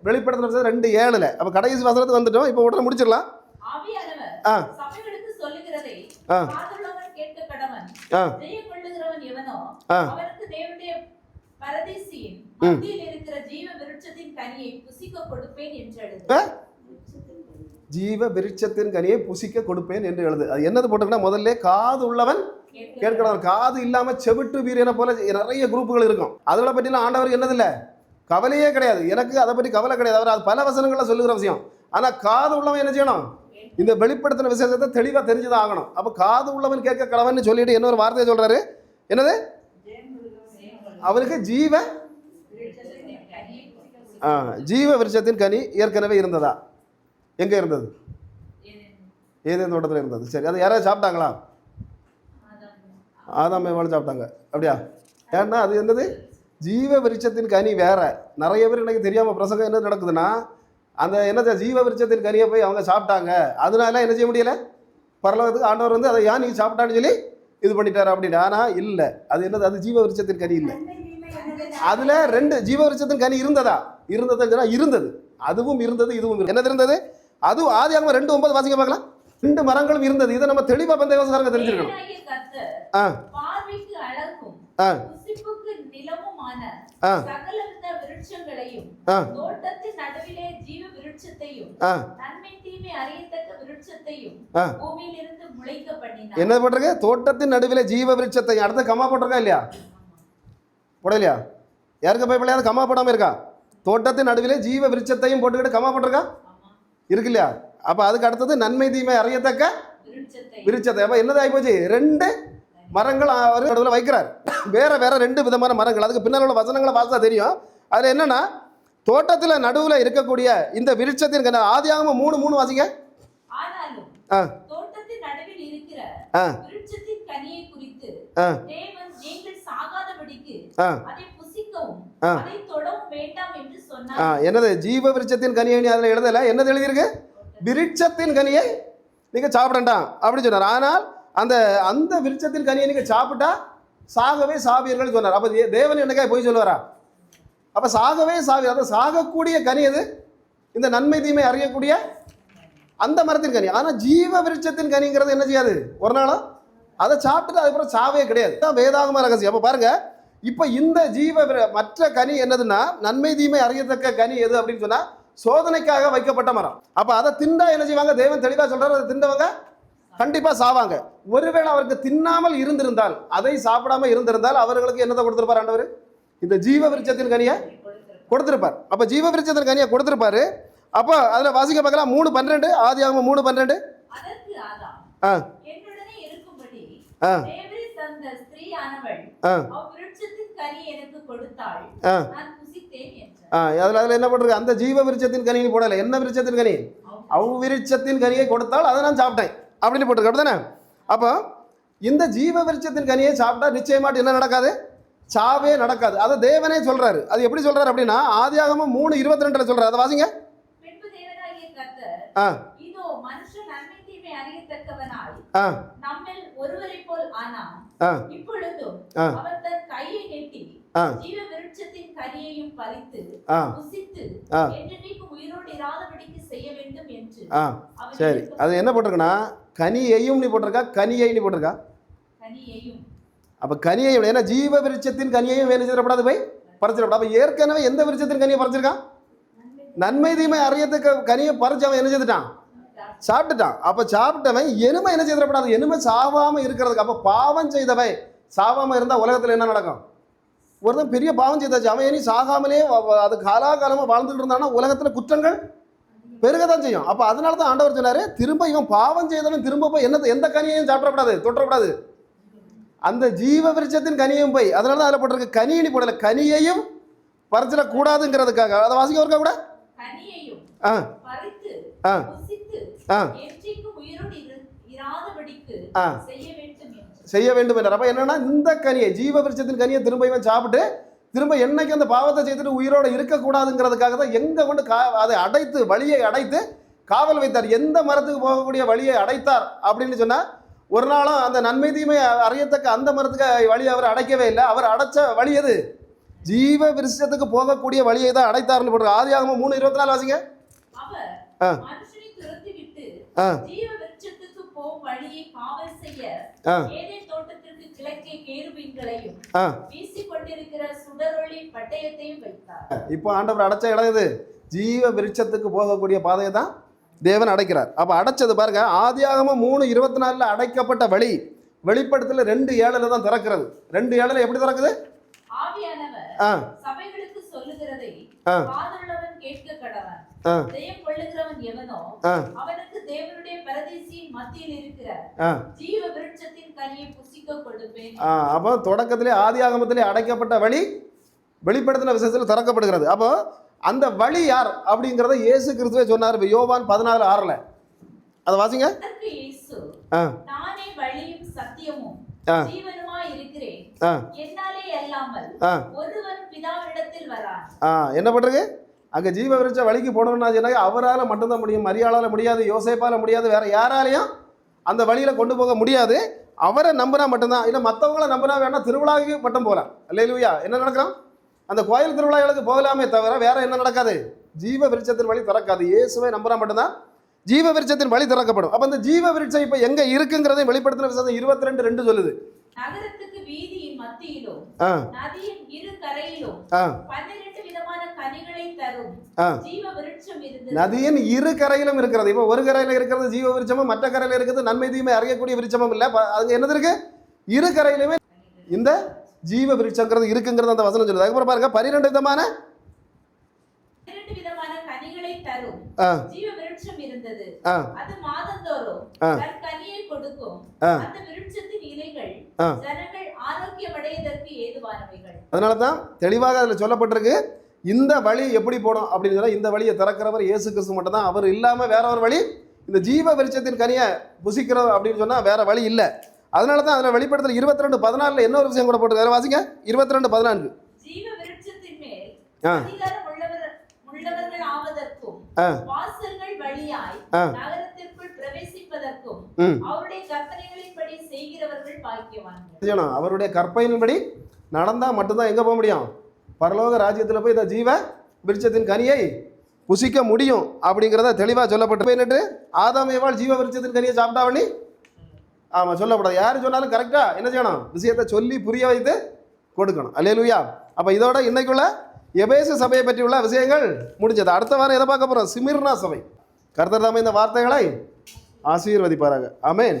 வெளிப்படுத்தின விசேஷம் 2:7. அப்போ கடைசி வசனத்துக்கு வந்துட்டோம். இப்போ உடனே முடிச்சிடலாம். ஜீவ விருட்சத்தின் கனியை புசிக்க கொடுப்பேன் என்று எழுது. அது என்னது போட்டிருக்குன்னா, முதல்ல காது உள்ளவன் கேட்கணும். காது இல்லாம செவிட்டு வீரியனை போல நிறைய குரூப்புகள் இருக்கும். அதோட பற்றிலாம் ஆண்டவருக்கு என்னது இல்லை, கவலையே கிடையாது. எனக்கு அதை பற்றி கவலை கிடையாது. அவர் அது பல வசனங்களில் சொல்லுகிற விஷயம். ஆனா காது உள்ளவன் என்ன செய்யணும், இந்த வெளிப்படுத்தின விசேஷத்தை தெளிவா தெரிஞ்சுதான் ஆகணும். அப்ப காது உள்ளவன் கேட்க கடவன் சொல்லிட்டு இன்னொரு வார்த்தையை சொல்றாரு. என்னது, அவருக்கு ஜீவ விருட்சத்தின் கனி ஏற்கனவே இருந்ததா? எங்க இருந்தது? ஏதேன் தோட்டத்தில் இருந்தது. சரி, அது யாராவது சாப்பிட்டாங்களா? ஆதாம் ஏவாள் சாப்பிட்டாங்க. அப்படியா? ஏன்னா அது என்னது, ஜீவ விருட்சத்தின் கனி வேற. நிறைய பேர் எனக்கு தெரியாம பிரசங்கம் என்ன நடக்குதுன்னா, அந்த என்னது ஜீவ விருட்சத்தின் கனியை போய் அவங்க சாப்பிட்டாங்க, அதனால என்ன செய்ய முடியல, பரலோகத்துக்கு ஆண்டவர் வந்து அதை ஏன் நீ சாப்பிட்டான்னு சொல்லி இது பண்ணிட்டாரு அப்படின்னு. ஆனா இல்ல, அது என்னது, அது ஜீவ விருட்சத்தின் கனி இல்லை. அதுல 2 ஜீவ விருட்சத்தின் கனி இருந்ததா? இருந்தது. அதுவும் இருந்தது, இதுவும் என்னது இருந்தது? அதுவும் ஆதியாகமம் 2:9 வாசிங்க பார்க்கலாம். 2 மரங்களும் இருந்தது. இதை நம்ம தெளிவா பந்தேவசகாரங்க தெரிஞ்சிருக்கணும். என்ன போட்டிருக்கு? தோட்டத்தின் நடுவிலே ஜீவ விருட்சத்தை. அடுத்த கமா போட்டிருக்கா இல்லையா? போடலையா? யாருக்கு பயப்படையாது கமா போடாம இருக்கா? தோட்டத்தின் நடுவிலே ஜீவ விருட்சத்தையும் போட்டுக்கிட்டு கமா போட்டிருக்கா இருக்கு இல்லையா? அப்ப அதுக்கு அடுத்தது நன்மை தீமை அறியத்தக்க விருட்சத்தை. அப்ப என்னது ஆகிப்போச்சு, 2 மரங்கள் அவர் நடுவில் வைக்கிறார். வேற வேற 2 விதமான மரங்கள். அதுக்கு பின்னால் உள்ள வசனங்களை பார்த்தா தெரியும். அதுல என்னன்னா, தோட்டத்தில் நடுவில் இருக்கக்கூடிய இந்த விருட்சத்தின் ஆதியாகமம் 3:3 வாசிங்க. என்னது ஜீவ விருட்சத்தின் கனியை அதுல எழுதல. என்னது எழுதியிருக்கு? விருட்சத்தின் கனியை நீங்க சாப்பிடண்டாம் அப்படின்னு சொன்னார். ஆனால் அந்த விருட்சத்தின் கனியை நீங்க சாப்பிட்டா சாகவே சாவீர்கள் சொன்னார். அப்ப தேவன் என்னக்கா போய் சொல்லுவாரா? அப்ப சாகவே சாவி, அதை சாகக்கூடிய கனி எது? இந்த நன்மை தீமை அறியக்கூடிய அந்த மரத்தின் கனி. ஆனா ஜீவ விருட்சத்தின் கனிங்கிறது என்ன செய்யாது, ஒரு நாளும் அதை சாப்பிட்டு அதுக்கப்புறம் சாவே கிடையாது. வேதாகம ரகசியம். அப்ப பாருங்க, இப்ப இந்த மற்ற கனி என்னதுன்னா, நன்மை தீமை அறியத்தக்க கனி எது அப்படின்னு சொன்னா, சோதனைக்காக வைக்கப்பட்ட மரம். அப்ப அதை திண்டா என்ன செய்வாங்க, தேவன் தெளிவா சொல்றாரு, அதை திண்டவங்க கண்டிப்பா சாவாங்க. ஒருவேளை அவருக்கு தின்னாமல் இருந்திருந்தால், அதை சாப்பிடாம இருந்திருந்தால், அவர்களுக்கு என்னதை கொடுத்திருப்பார் ஆண்டவர்? இந்த ஜீவ விருட்சத்தின் கனியை கொடுத்திருப்பார். அப்ப ஜீவ விருட்சத்தின் கனியை கொடுத்திருப்பாரு. அப்ப அதுல வாசிக்க பார்க்கலாம் 3:12 ஆதியாகமம் 3:12. அதுல என்ன போட்டிருக்கு? அந்த ஜீவ விருட்சத்தின் கனியை போடல. என்ன விருட்சத்தின் கனி? அவ்விருட்சத்தின் கனியை கொடுத்தால் அதை நான் சாப்பிட்டேன் அப்படின்னு போட்டிருக்கு. அப்படிதானே? அப்போ இந்த ஜீவ விருட்சத்தின் கனியை சாப்பிட்டா நிச்சயமாட்டு என்ன நடக்காது, சாவே நடக்காது. அதை தேவனே சொல்றாரு. அது எப்படி சொல்றாரு அப்படின்னா, ஆதியாகமம் 3:22 சொல்றாரு. அதை வாசிங்க. சரி, அது என்ன போட்டிருக்குன்னா, கனியையும் நீ போட்டிருக்கா, கனியை நீ போட்டிருக்கா. அப்ப கனியை, ஏன்னா ஜீவ விருட்சத்தின் கனியையும் என்ன செய்யப்படாது, போய் பறிச்சிடப்படாது. அப்ப ஏற்கனவே எந்த விருட்சத்தின் கனியை பறிச்சிருக்கான்? நன்மை தீமை அறியத்துக்கு கனியை பறிச்சு அவன் என்ன செய்துட்டான், சாப்பிட்டுட்டான். அப்ப சாப்பிட்டவன் எனுமை என்ன செய்யப்படாது, எனுமை சாவாம இருக்கிறதுக்கு. அப்ப பாவம் செய்தவன் சாவாம இருந்தா உலகத்துல என்ன நடக்கும்? ஒருத்தன் பெரிய பாவம் செய்தாச்சு, அவன் இனி சாகாமலே அது காலாகாலமா வாழ்ந்துட்டு இருந்தான்னா உலகத்துல குற்றங்கள் பெருகதான் செய்யும். அப்ப அதனாலதான் ஆண்டவர் சொன்னாரு, திரும்ப இவன் பாவம் செய்தவன் திரும்ப போய் எந்த கனியையும் சாப்பிடப்படாது, தொட்டப்படாது, அந்த ஜீவ விருட்சத்தின் கனியும் போய். அதனாலதான் அதுல போட்டிருக்கு கனியினி போடல, கனியையும் பறிச்சிடக்கூடாதுங்கிறதுக்காக. அதை வாசிக்க இருக்கா கூட செய்ய வேண்டும் என்றார். அப்ப என்னன்னா, இந்த கனியை ஜீவ விருட்சத்தின் கனியை திரும்ப இவன் சாப்பிட்டு திரும்ப என்னைக்கு அந்த பாவத்தை செய்துட்டு உயிரோட இருக்கக்கூடாதுங்கிறதுக்காக தான் எங்க கொண்டு அதை அடைத்து, வழியை அடைத்து காவல் வைத்தார். எந்த மரத்துக்கு போகக்கூடிய வழியை அடைத்தார் அப்படின்னு சொன்னா, ஒரு நாளும் அந்த நன்மை தீமை அறியத்தக்க அந்த மரத்துக்கு வழி அவர் அடைக்கவே இல்லை. அவர் அடைச்ச வழி எது? ஜீவ விருட்சத்துக்கு போகக்கூடிய வழியை தான் அடைத்தார்னு போட்டு ஆதியாகமம் 3:24 வாசிங்க. அவர் மனுஷனை துரத்திவிட்டு ஜீவ விருட்சத்துக்கு போகும் வழியை காவல் செய்ய ஏதேன் தோட்டத்திற்கு கிழக்கே கேருபீன்களையும் வீசிக் கொண்டிருக்கிற சுடரொளி பட்டயத்தையும் வைத்தார். இப்போ ஆண்டவர் அடைச்ச இடம் இது ஜீவ விருட்சத்துக்கு போகக்கூடிய பாதையை தான் தேவன் அடைக்கிறார். அப்ப அடைச்சது பாருங்க, ஆதியாகமம் 3:24 அடைக்கப்பட்ட வழி வெளிப்படுத்தல 2:7 தான் திறக்கிறது. 2:7 எப்படி திறக்குது? ஆவியானவர் சபைகளுக்கு சொல்லுகிறதை காதுள்ளவன் கேட்க கடவன். ஜெயம் கொள்ளுகிறவன் எவனோ அவனுக்கு தேவனுடைய பரதீசின் மத்தியில் இருக்கிற ஜீவ விருட்சத்தின் கனியை புசிக்க கொடுப்பேன். அப்போ தொடக்கத்திலே ஆதியாகமத்திலே அடைக்கப்பட்ட வழி வெளிப்படுத்தின விசேஷத்தில் திறக்கப்படுகிறது. அப்போ அந்த வழி யார் அப்படிங்கறத இயேசு கிறிஸ்துவே சொன்னார். யோவான் 14:6 அதை வாசிங்க. நானே வழியும் சத்தியமும் ஜீவனுமாய் இருக்கிறேன், என்னாலே அல்லாமல் ஒருவன் பிதாவினிடத்தில் வரான். என்ன பண்றது? அங்க ஜீவ விருட்ச வழிக்கு போனோம்னா அவரால் மட்டும்தான் முடியும். மரியாளால முடியாது, யோசேப்பால முடியாது, வேற யாராலையும் அந்த வழியில கொண்டு போக முடியாது. அவரை நம்பினா மட்டும்தான். இல்லை மற்றவங்களை நம்பினா வேணா திருவிழாவுக்கு மட்டும் போகலாம். அல்லேலூயா. என்ன நடக்கிறோம்? அந்த கோயில் திருவிழாக்களுக்கு போகலாமே தவிர வேற என்ன நடக்காது? ஜீவ விருட்சத்தின் வழி திறக்காது. இயேசுவை நம்பினா மட்டும்தான் ஜீவ விருட்சத்தின் வழி திறக்கப்படும். அப்ப அந்த ஜீவ விருட்சம் இப்ப எங்க இருக்குங்கிறதை வெளிப்படுத்தின விசேஷம் 22:2 சொல்லுது. நகரத்துக்கு வீதியின் மத்தியிலும் நதியின் இரு கரையிலும் 12 விதமான கனிகளை தரும் ஜீவ விருட்சம் இருந்தது. நதியின் இரு கரையிலும் இருக்கிறது. இப்ப ஒரு கரையில இருக்கிறது ஜீவ விருட்சமும், மற்ற கரையில இருக்கிறது நன்மை தீமை அறியக்கூடிய விருட்சமும் இல்ல. அது என்னது இருக்கு? இரு கரையிலுமே இந்த ஜீவ விருட்சங்கிறது இருக்குங்கிறது அந்த வசனம் சொல்லுது. அதுக்கப்புறம் பாருங்க 12 விதமான கனிகளை தரும் ஜீவ விருட்சம் இருந்தது. அது மாதந்தோறும் தன் கனியை கொடுக்கும். அந்த விருட்சத்தின் இலைகள் ஜனங்கள் ஆரோக்கியமடைவதற்கு ஏதுவானவைகள். அதனால தான் தெளிவாக அதுல சொல்லப்பட்டிருக்கு இந்த வழி எப்படி போடும் அப்படின்னு சொன்னா இந்த வழியை திறக்கிறவர் இயேசு கிறிஸ்து மட்டும் தான். அவர் இல்லாம வேற ஒரு வழி இந்த ஜீவ விருட்சத்தின் கனியை புசிக்கிறோம் அப்படின்னு சொன்னா வேற வழி இல்லை. அதனால தான் அதில் வெளிப்படுத்தல் 22:14 என்ன ஒரு விஷயம் கூட போட்டு வாசிங்க. 22:14 ஜீவ விருட்சத்தின் மேல் அதிகாரம் உள்ளவர்கள் ஆவதற்கும் வாசல்கள் வழியாய் நகரத்திற்குள் பிரவேசிப்பதற்கும் அவருடைய கற்பனைகளின்படி செய்கிறவர்கள் பாக்கியவான்கள். அவருடைய கற்பனையின்படி நடந்தா மட்டும்தான் எங்க போக முடியும்? பரலோக ராஜ்யத்தில் போய் இந்த ஜீவ விருட்சத்தின் கனியை புசிக்க முடியும் அப்படிங்கிறத தெளிவாக சொல்லப்பட்டு ஆதாம் ஏவாள் ஜீவ விருட்சத்தின் கனியை சாப்பிட்டாவணி ஆமாம் சொல்லப்படாது. யார் சொன்னாலும் கரெக்டாக என்ன செய்யணும்? விஷயத்தை சொல்லி புரிய வைத்து கொடுக்கணும். அல்லேலூயா. அப்போ இதோட இன்னைக்குள்ள எபேசு சபையை பற்றியுள்ள விஷயங்கள் முடிஞ்சது. அடுத்த வாரம் எதை பார்க்க போகிறோம்? சிமிர்னா சபை. கர்த்தர் தாமே இந்த வார்த்தைகளை ஆசீர்வதிப்பாராக. ஆமென்.